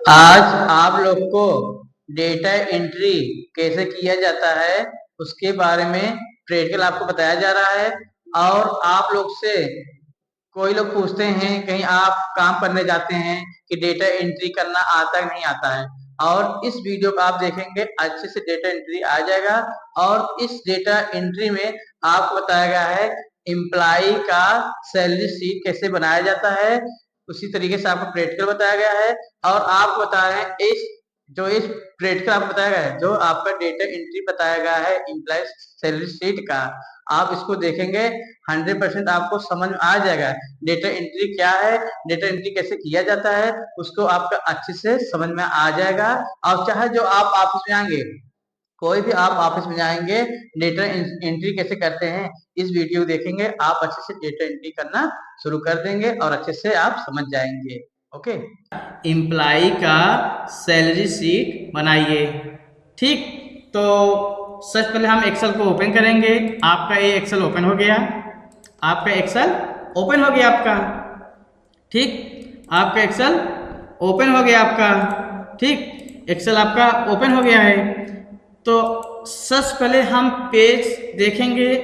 आज आप लोग को डेटा एंट्री कैसे किया जाता है उसके बारे में प्रैक्टिकल आपको बताया जा रहा है। और आप लोग से कोई लोग पूछते हैं कहीं आप काम करने जाते हैं कि डेटा एंट्री करना आता है नहीं आता है, और इस वीडियो को आप देखेंगे अच्छे से डेटा एंट्री आ जाएगा। और इस डेटा एंट्री में आपको बताया गया है एम्प्लाई का सैलरी शीट कैसे बनाया जाता है, उसी तरीके से आपको प्रैक्टिकल बताया गया है। और आपको बता रहे हैं इस प्रैक्टिकल आपको बताया गया है, जो आपका डेटा एंट्री बताया गया है एम्प्लॉय सैलरी शीट का, आप इसको देखेंगे 100% आपको समझ में आ जाएगा डेटा एंट्री क्या है, डेटा एंट्री कैसे किया जाता है, उसको आपका अच्छे से समझ में आ जाएगा। और चाहे जो आप ऑफिस में आएंगे, कोई भी आप ऑफिस में जाएंगे, डेटा एंट्री कैसे करते हैं इस वीडियो देखेंगे, आप अच्छे से डेटा एंट्री करना शुरू कर देंगे और अच्छे से आप समझ जाएंगे। ओके, एम्प्लाई का सैलरी शीट बनाइए। ठीक, तो सबसे पहले हम एक्सेल को ओपन करेंगे। आपका ये एक्सेल ओपन हो गया, आपका एक्सेल ओपन हो गया आपका। ठीक, आपका एक्सेल ओपन हो गया आपका। ठीक, एक्सेल आपका ओपन हो गया है। तो सबसे पहले हम पेज देखेंगे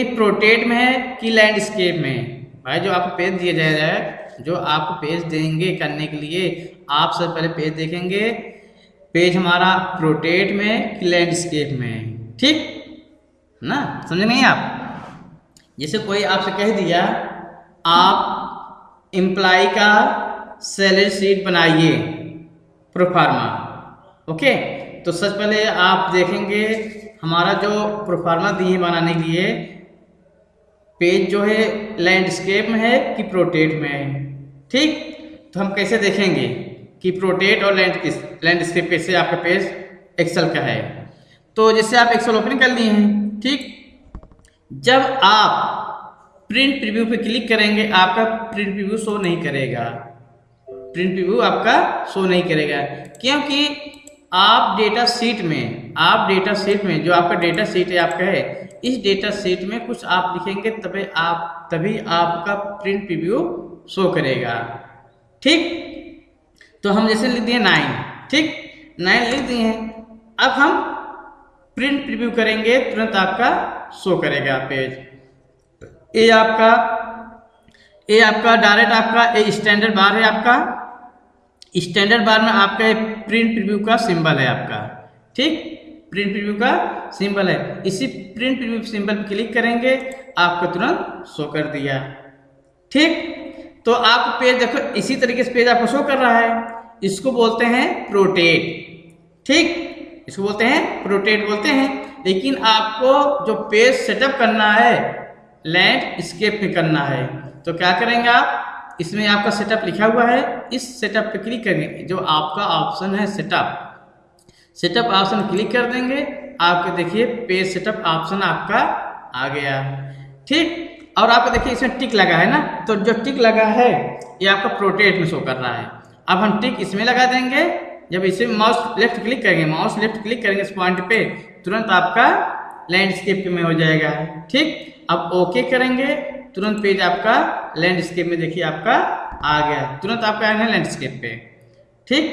प्रोटेट में है कि लैंडस्केप में है। भाई जो आपको पेज दिया जाएगा, जो आपको पेज देंगे करने के लिए, आप सबसे पहले पेज देखेंगे, पेज हमारा प्रोटेट में कि लैंडस्केप में है। ठीक ना, समझे नहीं आप? जैसे कोई आपसे कह दिया आप एम्प्लाई का सैलरी शीट बनाइए प्रोफार्मा। ओके, तो सबसे पहले आप देखेंगे हमारा जो प्रोफार्मा दिए बनाने के लिए, पेज जो है लैंडस्केप में है कि प्रोटेट में है। ठीक, तो हम कैसे देखेंगे कि प्रोटेट और लैंडस्केप कैसे आपका पेज एक्सेल का है। तो जैसे आप एक्सेल ओपन कर लिए हैं, ठीक, जब आप प्रिंट प्रीव्यू पे क्लिक करेंगे आपका प्रिंट प्रीव्यू शो नहीं करेगा। प्रिंट प्रीव्यू आपका शो नहीं करेगा क्योंकि आप डेटा शीट में जो आपका डेटा शीट है आपका है, इस डेटा शीट में कुछ आप लिखेंगे तभी आपका प्रिंट प्रीव्यू शो करेगा। ठीक, तो हम जैसे लिख दिए 9। ठीक, 9 लिख दिए हैं। अब हम प्रिंट प्रीव्यू करेंगे, तुरंत आपका शो करेगा पेज। ये आपका डायरेक्ट आपका ये स्टैंडर्ड बार है। आपका स्टैंडर्ड बार में आपका प्रिंट प्रीव्यू का सिंबल है आपका। ठीक, प्रिंट प्रीव्यू का सिंबल है। इसी प्रिंट प्रीव्यू सिंबल पर क्लिक करेंगे, आपको तुरंत शो कर दिया। ठीक, तो आप पेज देखो, इसी तरीके से पेज आपको शो कर रहा है। इसको बोलते हैं प्रोटेट। ठीक, इसको बोलते हैं प्रोटेट बोलते हैं। लेकिन आपको जो पेज सेटअप करना है लैंडस्केप में करना है, तो क्या करेंगे आप, इसमें आपका सेटअप लिखा हुआ है, इस सेटअप पे क्लिक करेंगे। जो आपका ऑप्शन है सेटअप ऑप्शन क्लिक कर देंगे, आपको देखिए पेज सेटअप ऑप्शन आपका आ गया। ठीक, और आपको देखिए इसमें टिक लगा है ना, तो जो टिक लगा है ये आपका प्रोटेट में शो कर रहा है। अब हम टिक इसमें लगा देंगे। जब इसे माउस लेफ्ट क्लिक करेंगे इस पॉइंट पे, तुरंत आपका लैंडस्केप में हो जाएगा। ठीक, अब ओके करेंगे, तुरंत पेज आपका लैंडस्केप में देखिए आपका आ गया, तुरंत आपका आना है लैंडस्केप पे। ठीक,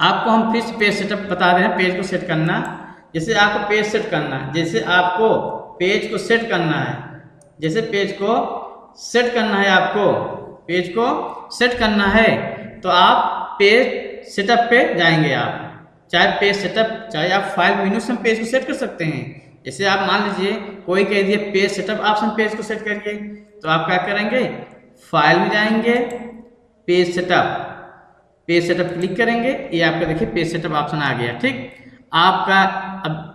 आपको हम फिर पेज सेटअप बता रहे हैं, पेज को सेट करना। जैसे आपको पेज सेट करना है, आपको पेज को सेट करना है, तो आप पेज सेटअप पे जाएंगे। आप चाहे आप फाइल मेन्यू से पेज को सेट कर सकते हैं। जैसे आप मान लीजिए कोई कह दिए पेज सेटअप ऑप्शन पेज को सेट करिए, तो आप क्या करेंगे, फाइल में जाएंगे, पेज सेटअप क्लिक करेंगे, ये आपका देखिए पेज सेटअप ऑप्शन आ गया। ठीक, आपका अब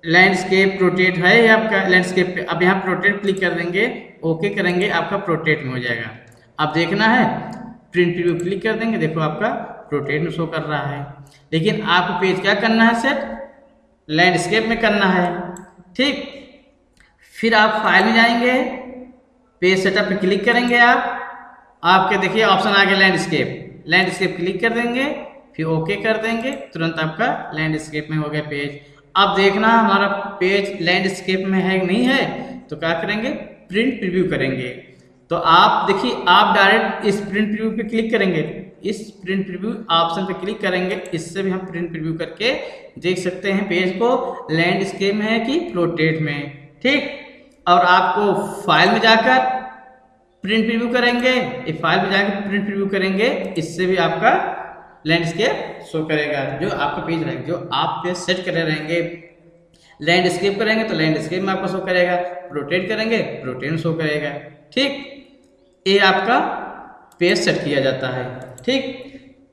लैंडस्केप प्रोटेट है, आपका लैंडस्केप पे अब यहाँ प्रोटेट क्लिक कर देंगे, ओके करेंगे, आपका प्रोटेट में हो जाएगा। अब देखना है प्रिंट प्रीव्यू क्लिक कर देंगे, देखो आपका प्रोटेट में शो कर रहा है। लेकिन आपको पेज क्या करना है, सेट लैंडस्केप में करना है। ठीक, फिर आप फाइल में जाएंगे, पेज सेटअप पे क्लिक करेंगे, आपके देखिए ऑप्शन आ गया लैंडस्केप क्लिक कर देंगे, फिर ओके कर देंगे, तुरंत आपका लैंडस्केप में हो गया पेज। अब देखना हमारा पेज लैंडस्केप में है नहीं है, तो क्या करेंगे, प्रिंट प्रीव्यू करेंगे। तो आप देखिए, आप डायरेक्ट इस प्रिंट प्रीव्यू पे क्लिक करेंगे, इस प्रिंट प्रीव्यू ऑप्शन पे क्लिक करेंगे, इससे भी हम प्रिंट प्रीव्यू करके देख सकते हैं पेज को लैंडस्केप में है कि पोर्ट्रेट में, ठीक। और आपको फाइल में जाकर प्रिंट प्रीव्यू करेंगे, इस फाइल में जाकर प्रिंट प्रीव्यू करेंगे, इससे भी आपका लैंडस्केप शो करेगा, जो आपका पेज रहेगा, जो आप पेज सेट करे रहेंगे। लैंडस्केप करेंगे तो लैंडस्केप में आपको शो करेगा, रोटेट करेंगे रोटेट में शो करेगा, ठीक। ये आपका पेज सेट किया जाता है, ठीक।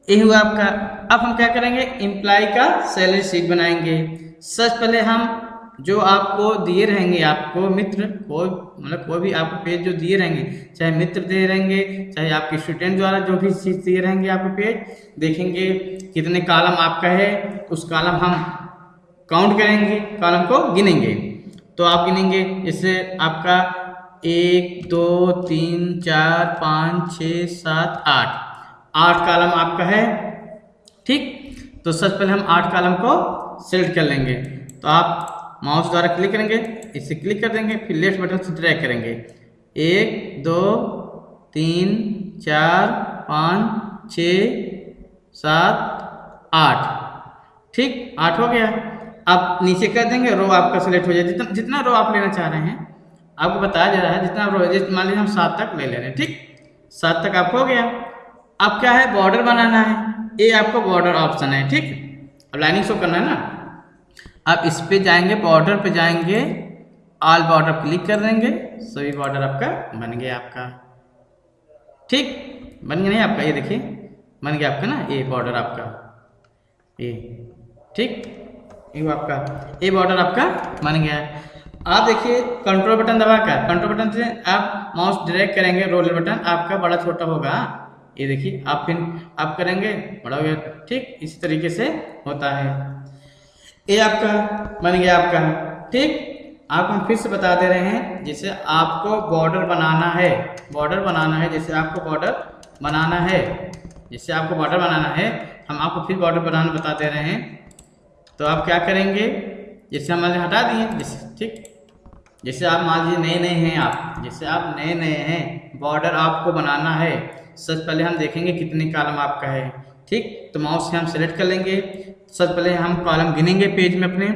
ये हुआ आपका। अब हम क्या करेंगे, एम्प्लॉय का सैलरी शीट बनाएंगे। सबसे पहले हम जो आपको दिए रहेंगे, आपको मित्र कोई भी आपको पेज जो दिए रहेंगे, चाहे मित्र दे रहेंगे, चाहे आपके स्टूडेंट द्वारा जो भी चीज दिए रहेंगे, आपको पेज देखेंगे कितने कॉलम आपका है, उस कॉलम हम काउंट करेंगे, कॉलम को गिनेंगे। तो आप गिनेंगे, इससे आपका 1 2 3 4 5 6 7 8 कॉलम आपका है, ठीक। तो सबसे पहले हम 8 कॉलम को सिलेक्ट कर लेंगे। तो आप माउस द्वारा क्लिक करेंगे, इसे क्लिक कर देंगे, फिर लेफ्ट बटन से ड्रैग करेंगे, 1 2 3 4 5 6 7 8, ठीक। 8 हो गया। आप नीचे कर देंगे, रो आपका सिलेक्ट हो जाए, जितना रो आप लेना चाह रहे हैं आपको बताया जा रहा है, जितना रो, मान लीजिए हम 7 तक ले ले रहे हैं, ठीक। 7 तक आपको हो गया। अब क्या है, बॉर्डर बनाना है, ये आपको बॉर्डर ऑप्शन है, ठीक। अब लाइनिंग शो करना है ना, आप इस पे जाएंगे, बॉर्डर पे जाएंगे, ऑल बॉर्डर क्लिक कर देंगे, सभी बॉर्डर आपका बन गया आपका, ठीक। बन गया नहीं आपका, ये देखिए बन गया आपका ना, ये बॉर्डर आपका, ये ठीक, ये आपका, ये बॉर्डर आपका बन गया। आप देखिए कंट्रोल बटन दबाकर, कंट्रोल बटन से आप माउस ड्रैग करेंगे, रोलर बटन आपका बड़ा छोटा होगा, ये देखिए आप फिर आप करेंगे बड़ा हो गया, ठीक। इसी तरीके से होता है। ये आपका बन गया आपका, ठीक। आपको हम फिर से बता दे रहे हैं, जैसे आपको बॉर्डर बनाना है, बॉर्डर बनाना है, जैसे आपको बॉर्डर बनाना है, जैसे आपको बॉर्डर बनाना है, हम आपको फिर बॉर्डर बनाना बता दे रहे हैं। तो आप क्या करेंगे, जैसे हम हटा दिए, जैसे ठीक, जैसे आप मान लीजिए नए नए हैं, आप जैसे आप नए नए हैं, बॉर्डर आपको बनाना है, सबसे पहले हम देखेंगे कितने कॉलम आपका है, ठीक। तो माउस से हम सेलेक्ट कर लेंगे, सबसे पहले हम कॉलम गिनेंगे पेज में अपने,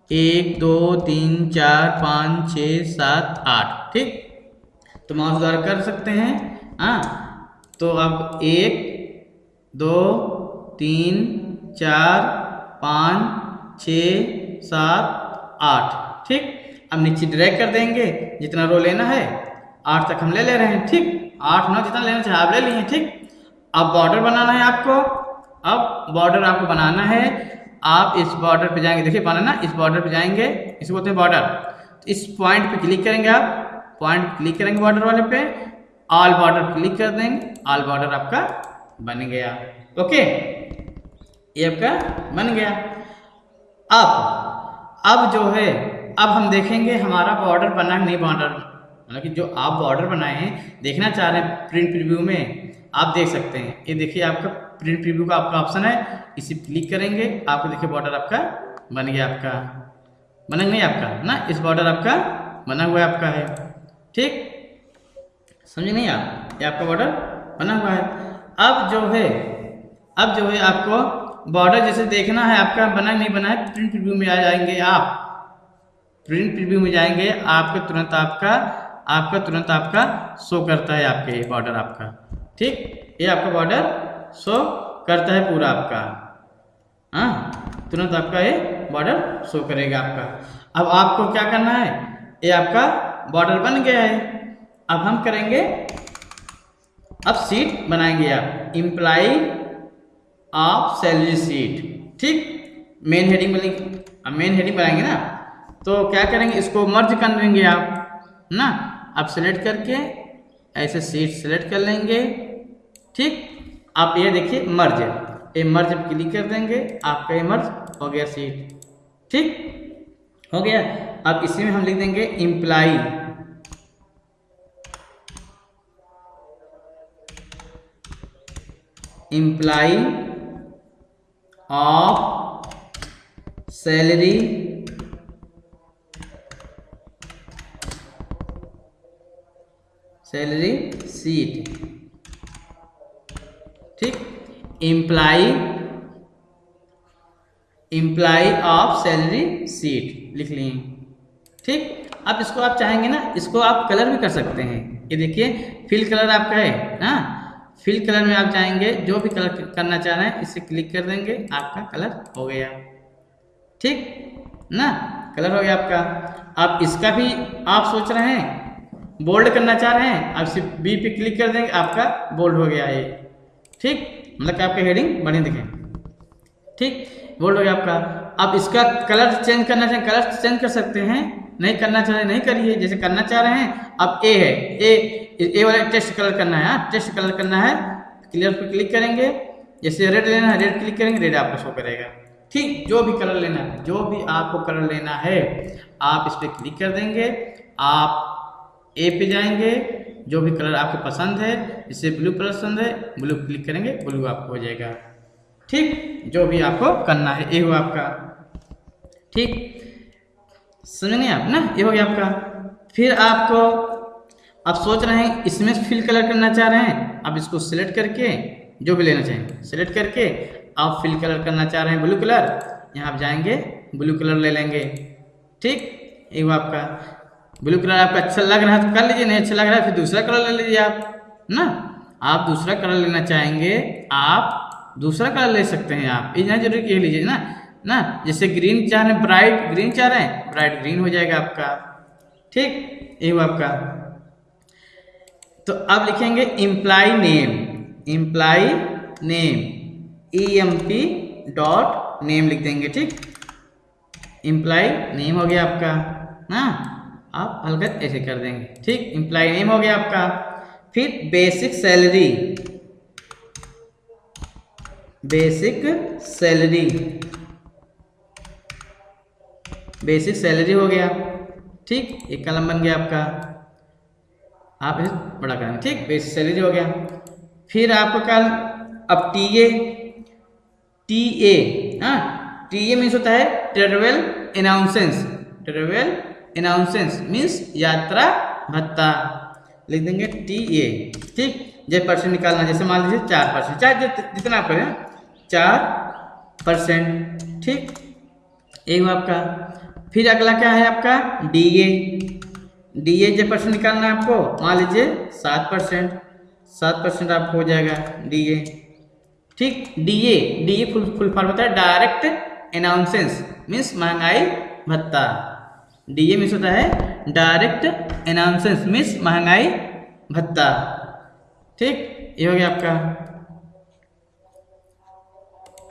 1 2 3 4 5 6 7 8, ठीक। तो माउस द्वारा कर सकते हैं, हाँ। तो अब 1 2 3 4 5 6 7 8, ठीक। अब नीचे ड्रैग कर देंगे, जितना रो लेना है 8 तक हम ले ले रहे हैं, ठीक। 8 9 जितना लेना चाहे आप ले लिए, ठीक। अब बॉर्डर बनाना है आपको, अब बॉर्डर आपको बनाना है, आप इस बॉर्डर पे जाएंगे, देखिए बनाना, इस बॉर्डर पे जाएंगे, इसको बोलते हैं बॉर्डर। तो इस पॉइंट पे क्लिक करेंगे, आप पॉइंट क्लिक करेंगे बॉर्डर वाले पे, ऑल बॉर्डर क्लिक कर देंगे, ऑल बॉर्डर आपका बन गया, ओके। ये आपका बन गया। अब जो है, अब हम देखेंगे हमारा बॉर्डर बना नहीं, बॉर्डर मतलब कि जो आप बॉर्डर बनाए हैं, देखना चाह रहे हैं प्रिंट प्रीव्यू में, आप देख सकते हैं, ये देखिए आपका प्रिंट प्रीव्यू का आपका ऑप्शन है, इसे क्लिक करेंगे, आपको देखिए बॉर्डर आपका बन गया, आपका बना नहीं आपका ना, इस बॉर्डर आपका बना हुआ है आपका है, ठीक। समझे नहीं आप, ये आपका बॉर्डर बना हुआ है। अब जो है आपको बॉर्डर जैसे देखना है आपका बना नहीं बना है, प्रिंट प्रीव्यू में आ जाएंगे, आप प्रिंट प्रीव्यू में जाएंगे, आपके तुरंत आपका शो करता है आपके बॉर्डर आपका, ठीक। ये आपका बॉर्डर शो करता है पूरा आपका, हाँ, तुरंत आपका ये बॉर्डर शो करेगा आपका। अब आपको क्या करना है, ये आपका बॉर्डर बन गया है। अब हम करेंगे, अब सीट बनाएंगे, आप एम्प्लॉय ऑफ सैलरी सीट, ठीक। मेन हेडिंग बनेगी, अब मेन हेडिंग बनाएंगे ना, तो क्या करेंगे, इसको मर्ज कर लेंगे आप ना, आप सेलेक्ट करके ऐसे सीट सेलेक्ट कर लेंगे, ठीक। आप ये देखिए मर्ज, ये मर्ज क्लिक कर देंगे, आपका ये मर्ज हो गया सीट, ठीक हो गया। अब इसी में हम लिख देंगे एम्प्लॉय ऑफ सैलरी सीट, ठीक। इम्प्लाई ऑफ सैलरी शीट लिख लिए। ठीक। अब इसको आप चाहेंगे ना, इसको आप कलर भी कर सकते हैं। ये देखिए फिल कलर आपका है ना, फिल कलर में आप जाएंगे, जो भी कलर करना चाह रहे हैं इसे क्लिक कर देंगे, आपका कलर हो गया। ठीक ना, कलर हो गया आपका। आप इसका भी आप सोच रहे हैं बोल्ड करना चाह रहे हैं, आप सिर्फ बी पे क्लिक कर देंगे, आपका बोल्ड हो गया ये। ठीक, मतलब कि आपके हेडिंग बने दिखे। ठीक, बोल्ड हो गया आपका। अब इसका कलर चेंज करना चाहें, कलर चेंज कर सकते हैं, नहीं करना चाह रहे नहीं करिए। जैसे करना चाह रहे हैं, अब ए है, ए वाला टेस्ट कलर करना है, टेस्ट कलर करना है, क्लियर पे क्लिक करेंगे। जैसे रेड लेना है, रेड क्लिक करेंगे, रेड आपको शो करेगा। ठीक, जो भी कलर लेना है, जो भी आपको कलर लेना है, आप इस पर क्लिक कर देंगे, आप ए पे जाएंगे, जो भी कलर आपको पसंद है, जैसे ब्लू कलर पसंद है, ब्लू क्लिक करेंगे, ब्लू आपको हो जाएगा। ठीक, जो भी आपको करना है, ये हुआ आपका। ठीक, समझेंगे आप ना, ये हो गया आपका। फिर आपको आप सोच रहे हैं इसमें फिल कलर करना चाह रहे हैं, आप इसको सिलेक्ट करके जो भी लेना चाहेंगे सिलेक्ट करके आप फिल कलर करना चाह रहे हैं ब्लू कलर, यहाँ आप जाएंगे ब्लू कलर ले लेंगे। ठीक, ये हुआ आपका। ब्लू कलर आपका अच्छा लग रहा है तो कर लीजिए, नहीं अच्छा लग रहा है फिर दूसरा कलर ले लीजिए आप ना। आप दूसरा कलर लेना चाहेंगे, आप दूसरा कलर ले सकते हैं, आप इतना जरूरी ये लीजिए ना। जैसे ग्रीन चाह रहे हैं, ब्राइट ग्रीन चाह रहे हैं, ब्राइट ग्रीन हो जाएगा आपका। ठीक, ये हुआ आपका। तो अब लिखेंगे imply name, imply name, EMP dot name लिख देंगे। ठीक, इम्प्लाई नेम हो गया आपका ना, आप हल्का ऐसे कर देंगे। ठीक, इम्प्लाई नेम हो गया आपका। फिर basic salary, basic salary, basic salary हो गया। ठीक, एक कलम बन गया आपका, आप इसे बड़ा करेंगे। ठीक, बेसिक सैलरी हो गया। फिर आपको कल अब TA हाँ, TA मीन्स होता है ट्रेवल अनाउंसेंस, ट्रेवल अनाउंसेंस मीन्स यात्रा भत्ता, लिख देंगे TA। ठीक, जब परसेंट निकालना, जैसे मान लीजिए 4%, चाहे जितना आप करें 4%। ठीक, एक हुआ आपका। फिर अगला क्या है आपका DA जब परसेंट निकालना है आपको, मान लीजिए 7% आपको हो जाएगा DA। ठीक, DA फुल फॉर्म होता है डायरेक्ट अनाउंसेंस मीन्स महंगाई भत्ता। DA मीन्स होता है डायरेक्ट अनाउंसेंस मीन्स महंगाई भत्ता। ठीक, ये हो गया आपका।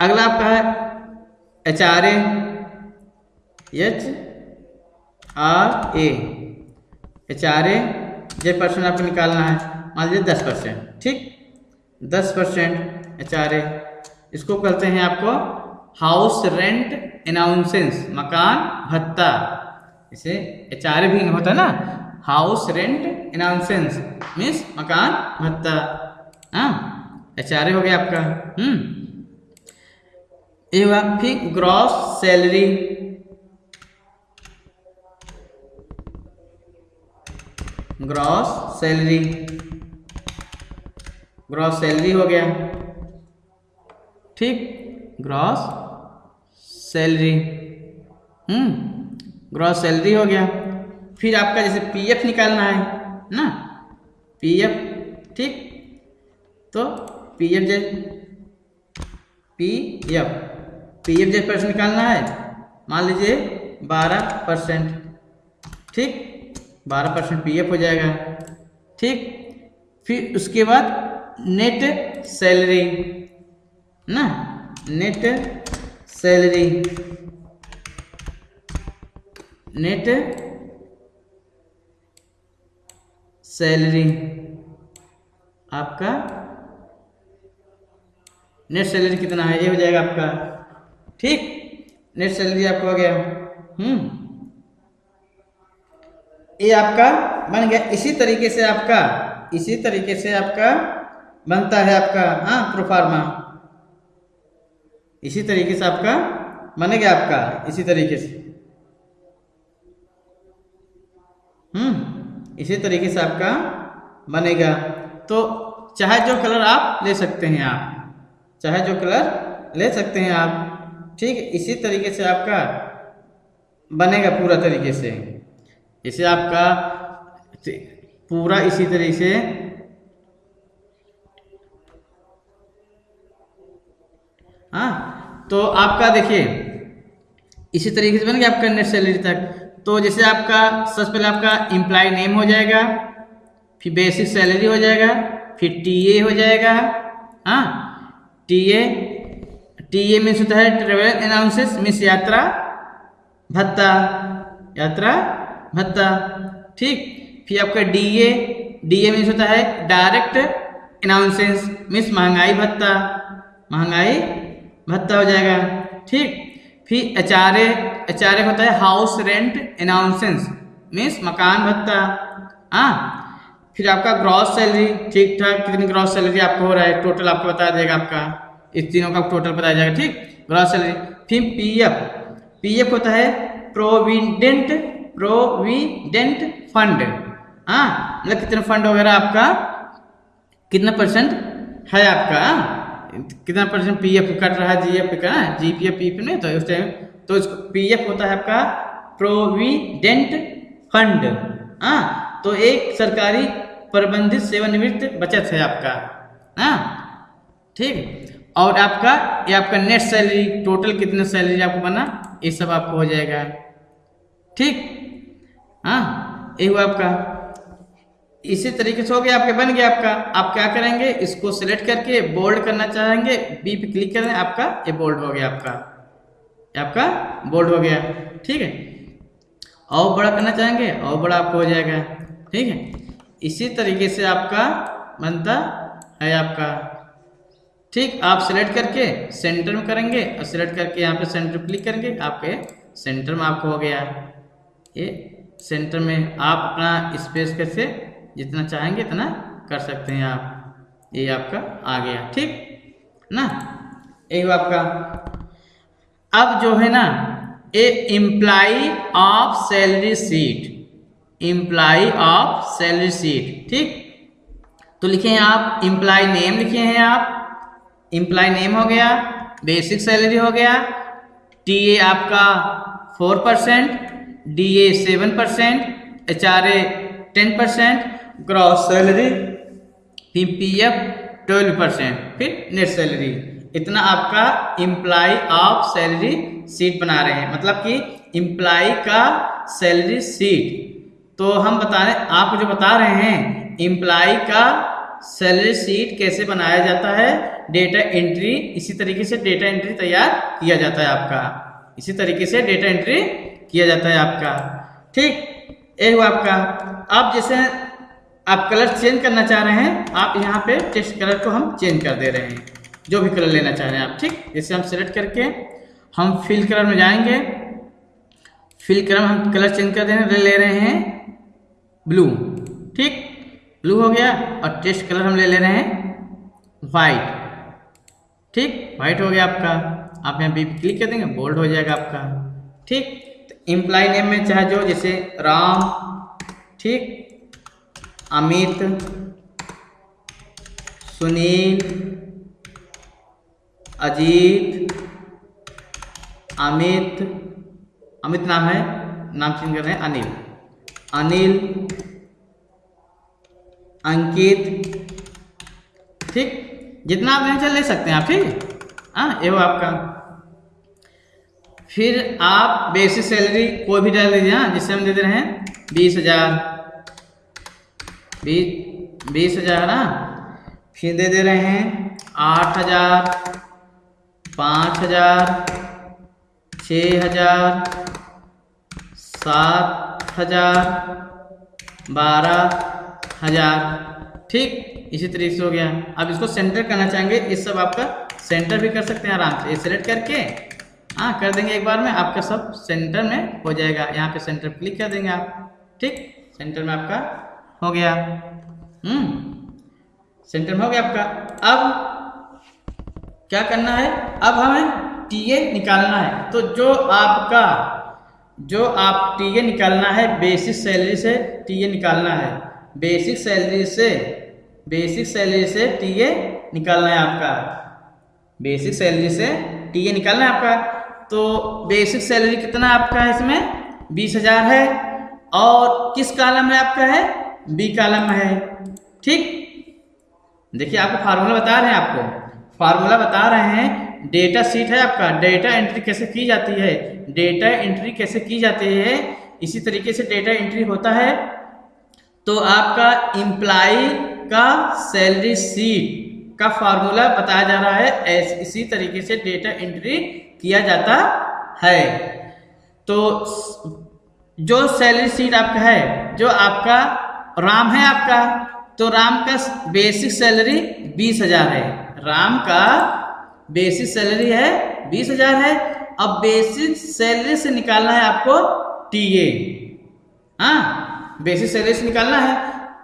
अगला आपका है HRA, HRA जब परसेंट आपको निकालना है, मान लीजिए 10%। ठीक, 10% HRA, इसको कहते हैं आपको हाउस रेंट अनाउंसेंस, मकान भत्ता। इसे HRA भी होता है ना, हाउस रेंट अनाउंसेंस मीन्स मकान भत्ता। हाँ, HRA हो गया आपका। ये हुआ। फिर gross salary, gross salary, gross salary हो गया। ठीक, ग्रॉस सैलरी, ग्रॉस सैलरी हो गया। फिर आपका जैसे PF निकालना है ना, PF। ठीक, तो PF जैसे परसेंट निकालना है, मान लीजिए 12%। ठीक, 12% PF हो जाएगा। ठीक, फिर उसके बाद नेट सैलरी ना, नेट सैलरी, नेट सैलरी आपका, नेट सैलरी कितना है ये हो जाएगा आपका। ठीक, नेट सैलरी आपको हो गया। ये आपका बन गया। इसी तरीके से आपका बनता है आपका प्रोफार्मा, इसी तरीके से आपका बनेगा आपका, इसी तरीके से इसी तरीके से आपका बनेगा। तो चाहे जो कलर आप ले सकते हैं, आप चाहे जो कलर ले सकते हैं आप। ठीक, इसी तरीके से आपका बनेगा पूरा तरीके से। इसे आपका पूरा इसी तरीके से तो आपका देखिए इसी तरीके से बन गया आपका नेट सैलरी तक। तो जैसे आपका सबसे पहले आपका एम्प्लॉय नेम हो जाएगा, फिर बेसिक सैलरी हो जाएगा, फिर टीए हो जाएगा। टीए मीन्स होता है ट्रेवल अलाउंसेस, मीन्स यात्रा भत्ता, यात्रा भत्ता। ठीक, फिर आपका डीए मीन्स होता है डायरेक्ट अनाउंसेस, मीन्स महंगाई भत्ता, महंगाई भत्ता हो जाएगा। ठीक, फिर एचआरए होता है हाउस रेंट अनाउंसेंस, मीन्स मकान भत्ता। फिर आपका ग्रॉस सैलरी, ठीक ठाक कितनी ग्रॉस सैलरी आपको हो रहा है, टोटल आपको बता देगा, आपका इस तीनों का टोटल बताया जाएगा। ठीक, ग्रॉस सैलरी। फिर पीएफ होता है प्रोविडेंट फंड। मतलब कितना फंड वगैरह आपका कितना परसेंट है आपका, कितना परसेंट पीएफ कट रहा है, जीएफ का जीपीएफ पीएफ में, तो उस टाइम तो इसको पीएफ होता है आपका प्रोविडेंट फंड। तो एक सरकारी प्रबंधित सेवानिवृत्त बचत है आपका। ठीक, और आपका ये आपका नेट सैलरी, टोटल कितना सैलरी आपको बना, ये सब आपको हो जाएगा। ठीक, ये हुआ आपका। इसी तरीके से हो गया आपके, बन गया आपका। आप क्या करेंगे, इसको सिलेक्ट करके बोल्ड करना चाहेंगे, बी पे क्लिक करें, आपका ये बोल्ड हो गया, आपका बोल्ड हो गया। ठीक है, और बड़ा करना चाहेंगे और बड़ा आपको हो जाएगा। ठीक है, इसी तरीके से आपका बनता है आपका। ठीक, आप सिलेक्ट करके सेंटर में करेंगे और सिलेक्ट करके यहाँ पे सेंटर क्लिक करेंगे, आपके सेंटर में आपको हो गया। ये सेंटर में आप अपना स्पेस कैसे जितना चाहेंगे इतना कर सकते हैं आप। ये आपका आ गया। ठीक ना, ये हुआ आपका। अब जो है ना, a employ of salary sheet, employ of salary sheet. ठीक, तो लिखे हैं आप एम्प्लॉय नेम, लिखे हैं आप एम्प्लॉय नेम हो गया, बेसिक सैलरी हो गया, टीए आपका 4%, डीए 7%, एचआरए 10%, ग्रॉस सैलरी, फिर पीएफ 12%, फिर नेट सैलरी। इतना आपका एम्प्लॉय ऑफ सैलरी शीट बना रहे हैं, मतलब कि एम्प्लॉय का सैलरी शीट। तो हम आपको जो बता रहे हैं एम्प्लॉय का सैलरी शीट कैसे बनाया जाता है, डेटा एंट्री, इसी तरीके से डेटा एंट्री तैयार किया जाता है आपका, इसी तरीके से डेटा एंट्री किया जाता है आपका। ठीक, ये हुआ आपका। अब जैसे आप कलर चेंज करना चाह रहे हैं, आप यहाँ पे टेक्स्ट कलर को हम चेंज कर दे रहे हैं, जो भी कलर लेना चाह रहे हैं आप। ठीक, जैसे हम सेलेक्ट करके हम फिल कलर में जाएंगे, फिल कलर हम कलर चेंज कर देने ले रहे हैं ब्लू। ठीक, ब्लू हो गया, और टेक्स्ट कलर हम ले रहे हैं वाइट। ठीक, वाइट हो गया आपका। आप यहाँ बी पे क्लिक कर देंगे, बोल्ड हो जाएगा आपका। ठीक, तो एम्प्लॉय नेम में चाहे जो, जैसे राम, ठीक, अमित, सुनील, अजीत, अमित नाम है, नाम चेंज कर रहे हैं अनिल, अंकित। ठीक, जितना आप लेना ले सकते हैं आप। ठीक, ये वो आपका। फिर आप बेसिक सैलरी कोई भी डाल दीजिए, जिससे हम दे दे रहे हैं 20,000 ना। फिर दे रहे हैं 8,000, 5,000, 6,000, 7,000, 12,000। ठीक, इसी तरीके से हो गया। अब इसको सेंटर करना चाहेंगे, इस सब आपका सेंटर भी कर सकते हैं आराम से। ये सेलेक्ट करके कर देंगे, एक बार में आपका सब सेंटर में हो जाएगा। यहाँ पे सेंटर क्लिक कर देंगे आप। ठीक, सेंटर में आपका हो गया। सेंटर में हो गया आपका। अब क्या करना है, अब हमें टीए निकालना है। तो जो आप टीए निकालना है, बेसिक सैलरी से टीए निकालना है। बेसिक सैलरी से बेसिक सैलरी से टीए निकालना है आपका, बेसिक सैलरी से टीए निकालना है आपका। तो बेसिक सैलरी कितना आपका है इसमें 20,000 है, और किस कॉलम में आपका है, बी कॉलम में है। ठीक, देखिए आपको फार्मूला बता रहे हैं, आपको फार्मूला बता रहे हैं। डेटा शीट है आपका, डेटा एंट्री कैसे की जाती है, डेटा एंट्री कैसे की जाती है, इसी तरीके से डेटा एंट्री होता है। तो आपका एम्प्लॉय का सैलरी शीट का फार्मूला बताया जा रहा है, इसी तरीके से डेटा एंट्री किया जाता है। तो जो सैलरी शीट आपका है, जो आपका राम है आपका, तो राम का बेसिक सैलरी 20,000 है, राम का बेसिक सैलरी है 20,000 है। अब बेसिक सैलरी से निकालना है आपको टीए, हाँ बेसिक सैलरी से निकालना है,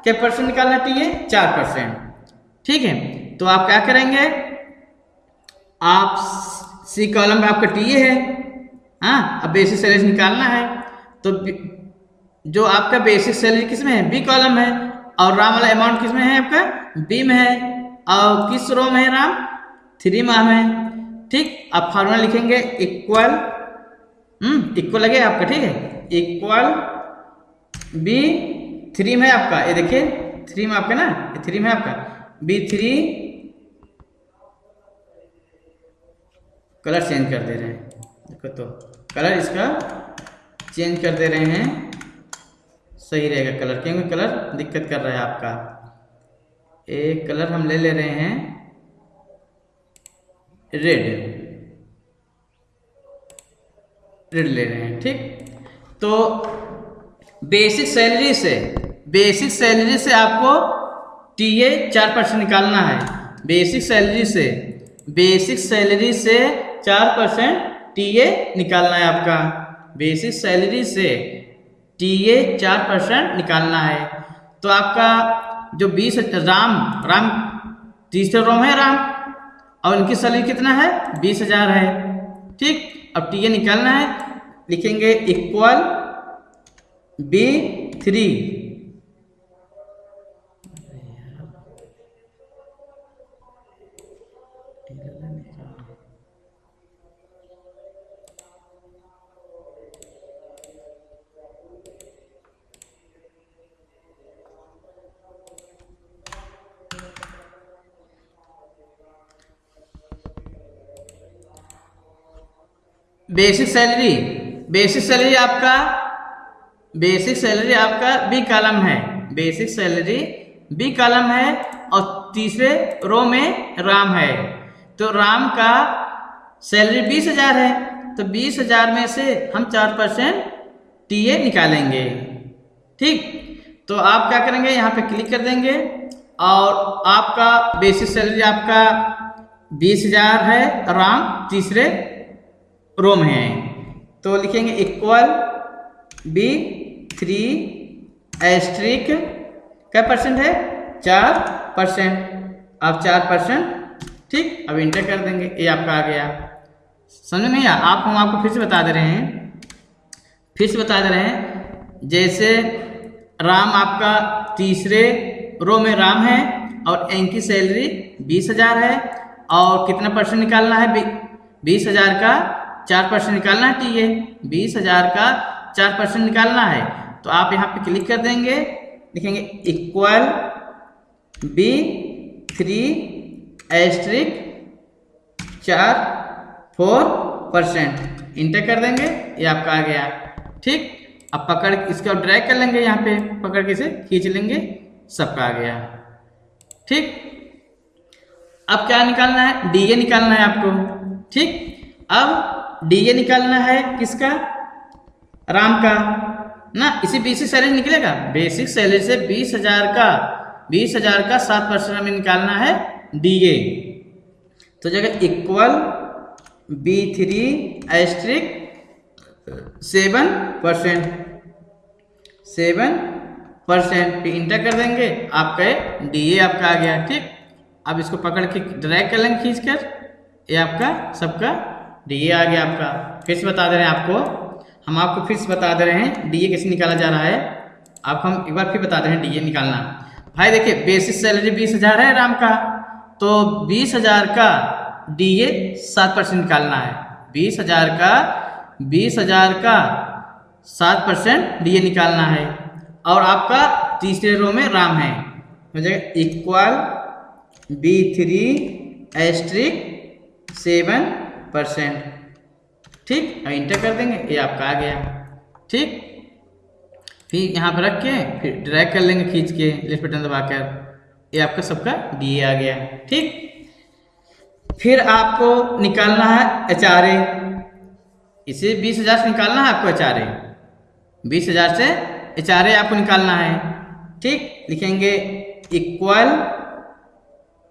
क्या परसेंट निकालना है टीए, 4%। ठीक है, तो आप क्या करेंगे, आप सी कॉलम में आपका टीए है, हाँ अब बेसिक सैलरी निकालना है, तो जो आपका बेसिक सैलरी किसमें है, बी कॉलम है, और राम वाला अमाउंट किसमें है आपका, बी में है, और किस रो में है राम, 3 माह में। ठीक, आप फार्मूला लिखेंगे इक्वल, इक्वल लगे आपका, ठीक है, इक्वल बी 3 में आपका, ये देखिए 3 में आपका ना, ये 3 में आपका B3, कलर चेंज कर दे रहे हैं, देखो तो कलर इसका चेंज कर दे रहे हैं, सही रहेगा कलर, क्योंकि कलर दिक्कत कर रहा है आपका। एक कलर हम ले रहे हैं रेड, रेड ले रहे हैं। ठीक, तो बेसिक सैलरी से आपको टीए 4% निकालना है, बेसिक सैलरी से 4% टीए निकालना है आपका, बेसिक सैलरी से टीए 4% निकालना है। तो आपका जो 20 राम तीसरे रो में है राम, और इनकी सैलरी कितना है 20,000 है। ठीक, अब टीए निकालना है, लिखेंगे इक्वल B3, बेसिक सैलरी आपका बी कॉलम है, बेसिक सैलरी बी कॉलम है, और तीसरे रो में राम है। तो राम का सैलरी 20,000 है, तो 20,000 में से हम 4% टीए निकालेंगे। ठीक, तो आप क्या करेंगे, यहाँ पे क्लिक कर देंगे, और आपका बेसिक सैलरी आपका 20,000 है, राम तीसरे रो में है, तो लिखेंगे इक्वल B3 एस्ट्रिक क्या परसेंट है, 4%, आप 4%। ठीक, अब इंटर कर देंगे, ये आपका आ गया। समझ नहीं आया, हम आपको फिर से बता दे रहे हैं, जैसे राम आपका तीसरे रो में राम है, और इनकी सैलरी 20,000 है, और कितना परसेंट निकालना है, 20,000 का 4% निकालना है, टीए 20,000 का 4% निकालना है। तो आप यहाँ पे क्लिक कर देंगे, लिखेंगे इक्वल B3 एस्ट्रिक 4% इंटर कर देंगे, ये आपका आ गया। ठीक, अब पकड़ इसको ड्रैग कर लेंगे, यहाँ पे पकड़ के इसे खींच लेंगे, सबका आ गया। ठीक, अब क्या निकालना है, डीए निकालना है आपको। ठीक, अब डीए निकालना है किसका, राम का ना, इसी बेसिक सैलरी निकलेगा, बेसिक सैलरी से 20,000 का 7% हमें निकालना है डीए। तो जगह इक्वल B3 एस्ट्रिक 7% पे इंटर कर देंगे, आपका डीए आपका आ गया। ठीक, अब इसको पकड़ के ड्रैग कर लेंगे खींच कर, ये आपका सबका डीए आ गया आपका। फिर से बता दे रहे हैं आपको, हम आपको फिर से बता दे रहे हैं डीए कैसे निकाला जा रहा है। आपको हम एक बार फिर बता दे रहे हैं डीए निकालना। भाई देखिए बेसिक सैलरी 20,000 है राम का, तो 20,000 का DA 7% निकालना है। 20,000 का 7% DA निकालना है। और आपका तीसरे रो में राम है, हो जाएगा इक्वल B3 * 7%। ठीक, अब इंटर कर देंगे, ये आपका आ गया। ठीक, फिर यहाँ पर रख के फिर ड्रैग कर लेंगे खींच के लेफ्ट बटन दबाकर, ये आपका सबका DA आ गया। ठीक, फिर आपको निकालना है HRA। इसे 20,000 से निकालना है आपको HRA, 20,000 से HRA आपको निकालना है। ठीक, लिखेंगे इक्वल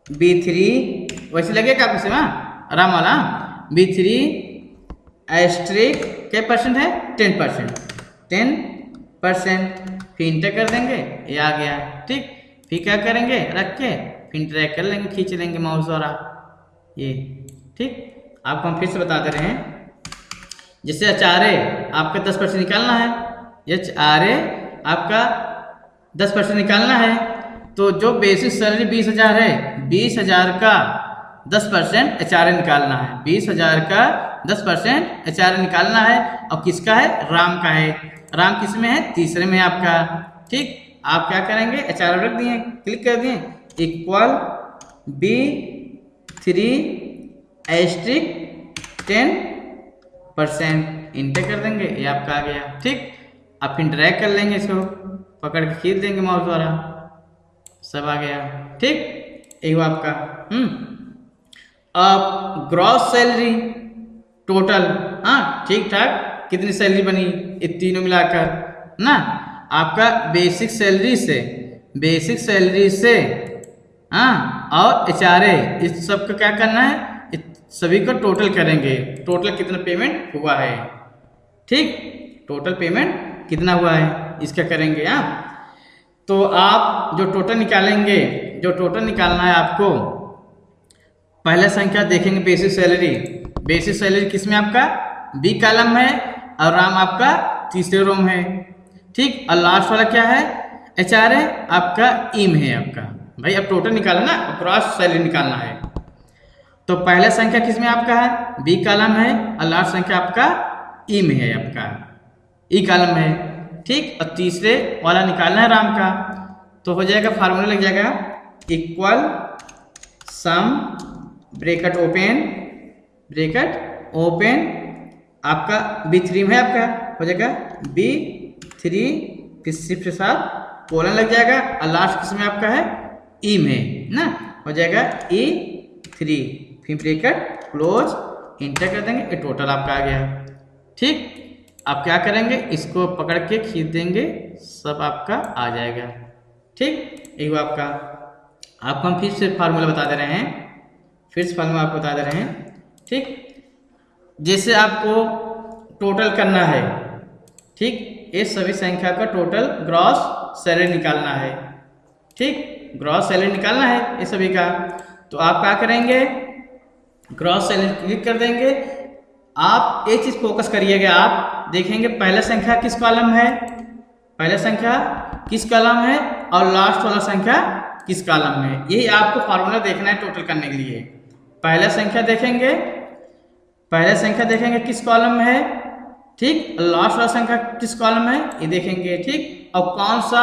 B3, वैसे लगेगा आपको सेवा आराम वाला, B3 एस्ट्रिक क्या परसेंट है 10%, 10%। फिर इंटर कर देंगे, ये आ गया। ठीक, फिर क्या करेंगे रख के फिर ड्रैग कर लेंगे, खींच लेंगे माउस द्वारा ये। ठीक, आपको हम फिर से बता दे रहे हैं, जैसे HRA आपका 10% निकालना है, HRA आपका 10% निकालना है, तो जो बेसिक सैलरी 20,000 है, 20,000 का 10% HRA निकालना है। 20,000 का 10% HRA निकालना है। और किसका है, राम का है। राम किस में है, तीसरे में आपका। ठीक, आप क्या करेंगे HRA रख दिए, क्लिक कर दिए, इक्वल B3 * 10%, इंटर कर देंगे, ये आपका आ गया। ठीक, आप फिर ड्रैग कर लेंगे, इसको पकड़ के खींच देंगे माउस द्वारा, सब आ गया। ठीक, ये हुआ आपका। अब ग्रॉस सैलरी टोटल, हाँ ठीक ठाक कितनी सैलरी बनी, ये तीनों मिलाकर ना, आपका बेसिक सैलरी से हाँ और HRA, इस सब का क्या करना है, सभी को टोटल करेंगे, टोटल कितना पेमेंट हुआ है। ठीक, टोटल पेमेंट कितना हुआ है इसका करेंगे आप। तो आप जो टोटल निकालेंगे, जो टोटल निकालना है आपको, पहला संख्या देखेंगे बेसिक सैलरी किस में आपका B कॉलम है, और राम आपका तीसरे रो में है। ठीक, और लास्ट वाला क्या है HRA आपका E में है आपका। भाई अब टोटल निकालना ना, क्रॉस सैलरी निकालना है, तो पहला संख्या किस में आपका है B कॉलम है, और लास्ट संख्या आपका E में है, आपका E कॉलम में है। ठीक, और तीसरे वाला निकालना है राम का, तो हो जाएगा फार्मूला लग जाएगा इक्वल सम ब्रैकेट ओपन आपका B3 में है, आपका हो जाएगा B3 फिर शिफ्ट के साथ कोलन लग जाएगा, और लास्ट किस में आपका है E में ना, हो जाएगा E3 फिर ब्रैकेट क्लोज, इंटर कर देंगे, ये टोटल आपका आ गया। ठीक, आप क्या करेंगे, इसको पकड़ के खींच देंगे, सब आपका आ जाएगा। ठीक, ये हुआ आपका। आपको हम फिर से फार्मूला बता दे रहे हैं, आपको बता दे रहे हैं। ठीक, जैसे आपको टोटल करना है, ठीक, ये सभी संख्या का टोटल ग्रॉस सैलरी निकालना है। ठीक, ग्रॉस सैलरी निकालना है ये सभी का, तो आप क्या करेंगे, ग्रॉस सैलरी क्लिक कर देंगे। आप एक चीज फोकस करिएगा, आप देखेंगे पहला संख्या किस कॉलम है, और लास्ट वाला संख्या किस कॉलम में, यही आपको फार्मूला देखना है टोटल करने के लिए। पहला संख्या देखेंगे किस कॉलम में है, ठीक, लास्ट वाला संख्या किस कॉलम में है ये देखेंगे। ठीक, और कौन सा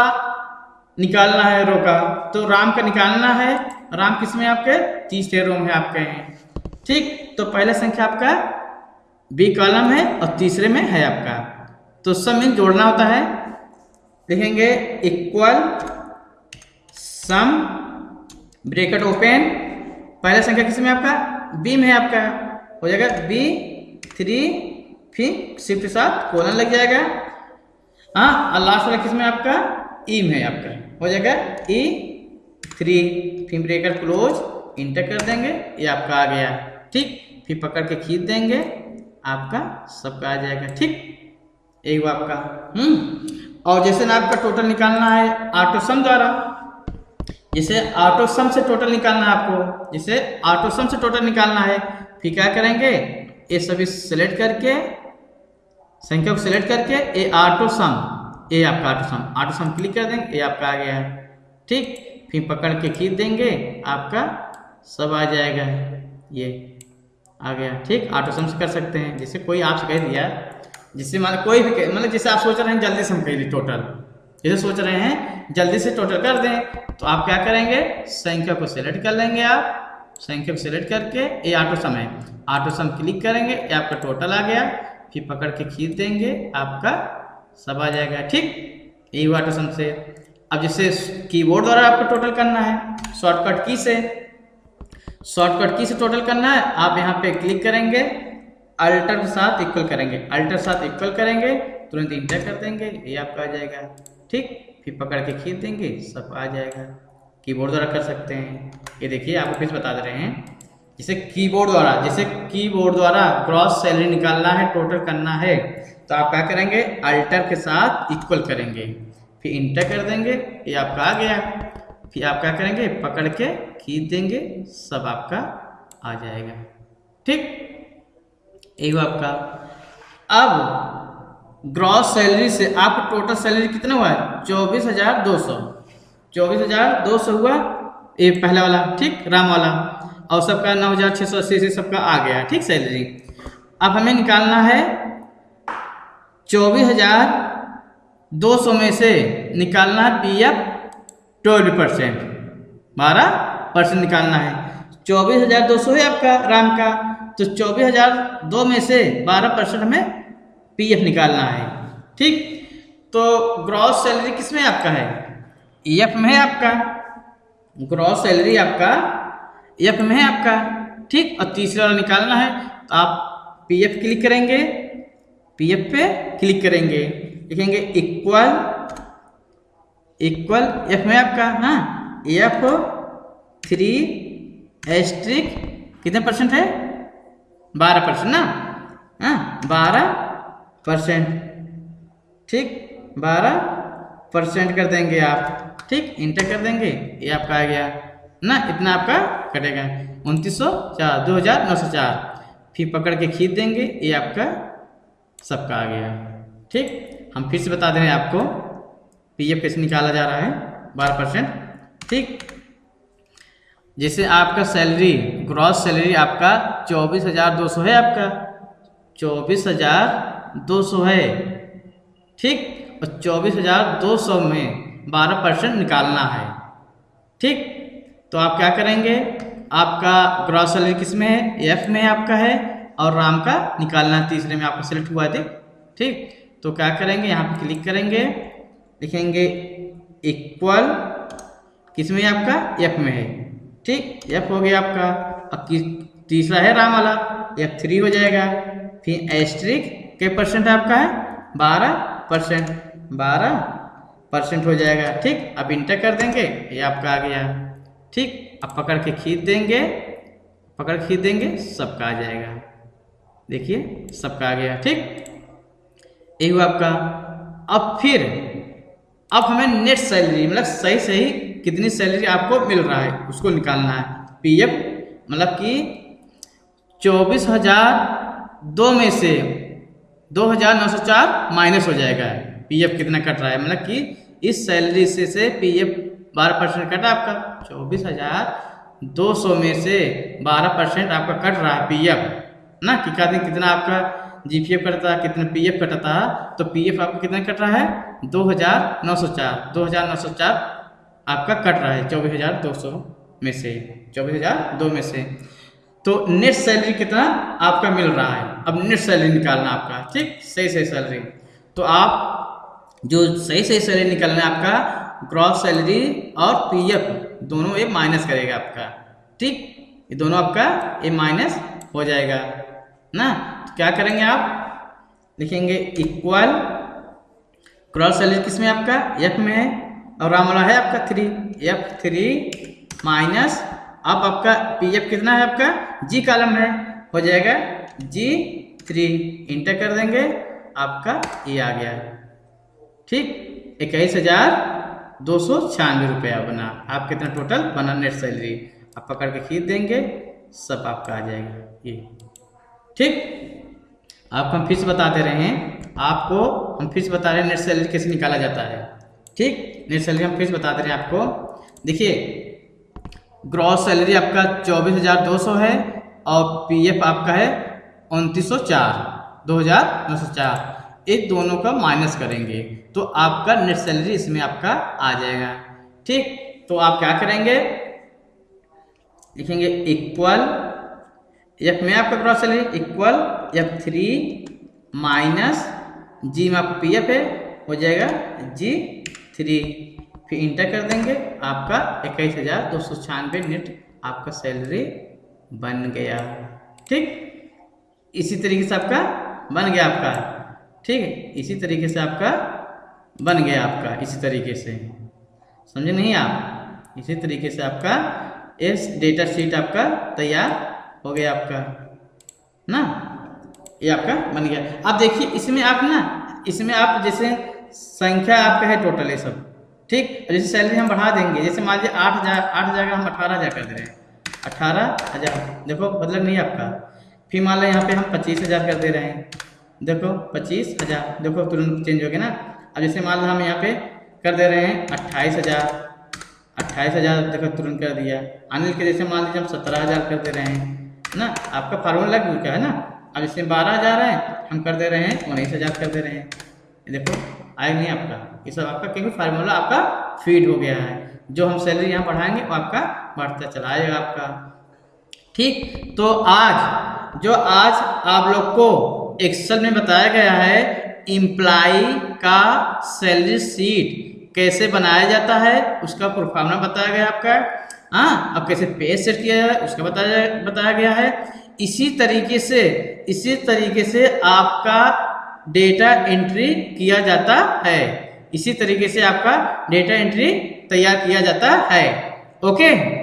निकालना है रो का, तो राम का निकालना है, राम किस में आपके तीसरे रो में आपके हैं। ठीक, तो पहला संख्या आपका B कॉलम है और तीसरे में है आपका, तो सब में जोड़ना होता है। लिखेंगे इक्वल सम ब्रैकेट ओपन, पहला संख्या किस में आपका B में है, आपका हो जाएगा B3 फिर शिफ्ट के साथ कोलन लग जाएगा, हाँ, और लास्ट वाला किस में आपका E में है, आपका हो जाएगा E3 फिर ब्रैकेट क्लोज, इंटर कर देंगे, ये आपका आ गया। ठीक, फिर पकड़ के खींच देंगे, आपका सबका आ जाएगा। ठीक, एक हुआ आपका। और जैसे ना आपका टोटल निकालना है ऑटो सम द्वारा, जैसे ऑटो सम से टोटल निकालना है आपको, जैसे ऑटो सम से टोटल निकालना है, फिर क्या करेंगे, ये सभी सेलेक्ट करके संख्या को सेलेक्ट करके ये ऑटो सम, ये आपका ऑटो सम क्लिक कर देंगे, ये आपका आ गया है। ठीक, फिर पकड़ के खींच देंगे, आपका सब आ जाएगा। ये आ गया। ठीक, ऑटो सम से कर सकते हैं। जैसे कोई आपसे कह दिया, जिससे मतलब कोई भी मतलब जैसे आप सोच रहे हैं जल्दी से हम कह दें टोटल, जैसे सोच रहे हैं जल्दी से टोटल कर दें, तो आप क्या करेंगे, संख्या को सिलेक्ट कर लेंगे। आप संख्या को सिलेक्ट करके ये ऑटो सम है, ऑटो सम क्लिक करेंगे, ये आपका टोटल आ गया। फिर पकड़ के खींच देंगे, आपका सब आ जाएगा। ठीक, यही हुआ ऑटो सम से। अब जैसे कीबोर्ड द्वारा आपको टोटल करना है, शॉर्टकट की से, शॉर्टकट की से टोटल करना है, आप यहाँ पे क्लिक करेंगे, अल्टर के साथ इक्वल करेंगे, अल्टर साथ इक्वल करेंगे, तुरंत इंटर कर देंगे, ये आपका आ जाएगा। ठीक, फिर पकड़ के खींच देंगे, सब आ जाएगा। कीबोर्ड द्वारा कर सकते हैं। ये देखिए आपको फिर बता दे रहे हैं, जैसे कीबोर्ड द्वारा, जैसे कीबोर्ड द्वारा ग्रॉस सैलरी निकालना है, टोटल करना है, तो आप क्या करेंगे, अल्टर के साथ इक्वल करेंगे, फिर इंटर कर देंगे, ये आपका आ गया। फिर आप क्या करेंगे, पकड़ के खींच देंगे, सब आपका आ जाएगा। ठीक, यही हुआ आपका। अब ग्रॉस सैलरी से आपको टोटल सैलरी कितना हुआ है, 24,200, 24,200 हुआ, ये पहला वाला। ठीक, राम वाला, और सबका 9,680 से सबका आ गया। ठीक, सैलरी। अब हमें निकालना है 24,200 में से निकालना है PF 12%, 12% निकालना है। 24,200 है आपका राम का, तो 24,002 में से 12% हमें PF निकालना है। ठीक, तो ग्रॉस सैलरी किस में आपका है, EF में है आपका, ग्रॉस सैलरी आपका EF में है आपका। ठीक, और तीसरा वाला निकालना है, तो आप PF क्लिक करेंगे, PF पे क्लिक करेंगे, लिखेंगे इक्वल, इक्वल F में आपका, हाँ, F 3 कितने परसेंट है, 12% ना, हाँ, 12%। ठीक, 12% कर देंगे आप। ठीक, इंटर कर देंगे, ये आपका आ गया ना, इतना आपका कटेगा 2904, 2,904। फिर पकड़ के खींच देंगे, ये आपका सबका आ गया। ठीक, हम फिर से बता दे रहे हैं आपको PF कैसे निकाला जा रहा है, 12%। ठीक, जैसे आपका सैलरी, ग्रॉस सैलरी आपका 24,200 है, आपका 24,200 है। ठीक, और 24,200 में 12% निकालना है। ठीक, तो आप क्या करेंगे, आपका ग्रॉस सैलरी किस में है, F में आपका है, और राम का निकालना है, तीसरे में आपका सिलेक्ट हुआ है। ठीक, तो क्या करेंगे, यहाँ पे क्लिक करेंगे, लिखेंगे इक्वल, किस में आपका, F में है। ठीक, F हो गया आपका। अब तीसरा है राम वाला, F3 हो जाएगा। फिर एस्ट्रिक के परसेंट आपका है, 12%, 12% हो जाएगा। ठीक, अब इंटर कर देंगे, ये आपका आ गया। ठीक, अब पकड़ के खींच देंगे, पकड़ खींच देंगे, सबका आ जाएगा। देखिए सबका आ गया। ठीक, यही हुआ आपका। अब फिर अब हमें नेट सैलरी, मतलब सही सही कितनी सैलरी आपको मिल रहा है उसको निकालना है। PF मतलब कि 24,002 में से 2,904 माइनस हो जाएगा। PF कितना कट रहा है, मतलब कि इस सैलरी से PF 12% कटा आपका। 24,200 में से 12% आपका कट रहा है PF ना, कि कहते हैं कितना आपका GPF कटता है, कितना PF कटता है, तो PF आपका कितना कट रहा है, 2,904 आपका कट रहा है 24,200 में से, 24,002 में से। तो नेट सैलरी कितना आपका मिल रहा है, अब नेट सैलरी निकालना आपका। ठीक, सही सही सैलरी, तो आप जो सही सही सैलरी निकालना है आपका, ग्रॉस सैलरी और PF दोनों ये माइनस करेगा आपका। ठीक, ये दोनों आपका ये माइनस हो जाएगा ना। तो क्या करेंगे, आप लिखेंगे इक्वल, ग्रॉस सैलरी किस में आपका, F में है, और राम वाला है आपका 3, F3 माइनस, अब आपका PF कितना है आपका, G कॉलम है, हो जाएगा G3, इंटर कर देंगे, आपका ये आ गया। ठीक, 21,296 रुपया बना, आप कितना टोटल बना नेट सैलरी। आप पकड़ के खींच देंगे, सब आपका आ जाएगा ये। ठीक, आपको हम फिर से बताते रहे हैं, आपको हम फिर से बता रहे हैं नेट सैलरी कैसे निकाला जाता है। ठीक, नेट सैलरी हम फिर से बताते रहे हैं आपको। देखिए ग्रॉस सैलरी आपका 24,200 है और पीएफ आपका है 2904 इस दोनों का माइनस करेंगे तो आपका नेट सैलरी इसमें आपका आ जाएगा। ठीक, तो आप क्या करेंगे, लिखेंगे इक्वल एफ में आपका gross salary equal F3 minus G में आपका पीएफ है हो जाएगा G3, फिर इंटर कर देंगे, आपका 21,296 नेट आपका सैलरी बन गया। ठीक, इसी तरीके से आपका बन गया आपका। ठीक है, इसी तरीके से आपका बन गया आपका, इसी तरीके से समझे नहीं आप, इसी तरीके से आपका इस डेटा शीट आपका तैयार हो गया आपका ना, ये आपका बन गया। अब देखिए इसमें आप ना, इसमें आप जैसे संख्या आपका है टोटल ये सब, ठीक, जैसे सैलरी हम बढ़ा देंगे, जैसे मान लीजिए 8,000 का हम 18,000 कर दे रहे हैं, 18,000 देखो बदल नहीं आपका। फिर मान लो यहाँ पे हम 25,000 कर दे रहे हैं, देखो 25,000 देखो तुरंत चेंज हो गया ना। अब जैसे मान लो हम यहाँ पे कर दे रहे हैं 28,000 देखो तुरंत कर दिया। अनिल के जैसे मान लीजिए हम 17,000 कर दे रहे हैं ना, आपका फार्मूला लग चुका है ना। अब इसमें 12,000 है, हम कर दे रहे हैं 19,000 कर दे रहे हैं, देखो आए नहीं आपका, ये सब आपका क्योंकि फार्मूला आपका फीड हो गया है। जो हम सैलरी यहाँ बढ़ाएंगे वो आपका बढ़ता चला आएगा आपका। ठीक, तो आज आप लोग को एक्सेल में बताया गया है एम्प्लॉय का सैलरी शीट कैसे बनाया जाता है, उसका फॉर्मूला बताया गया आपका। हाँ, अब कैसे पेज सेट किया जाए उसका बताया गया है। इसी तरीके से आपका डेटा एंट्री किया जाता है, इसी तरीके से आपका डेटा एंट्री तैयार किया जाता है। ओके।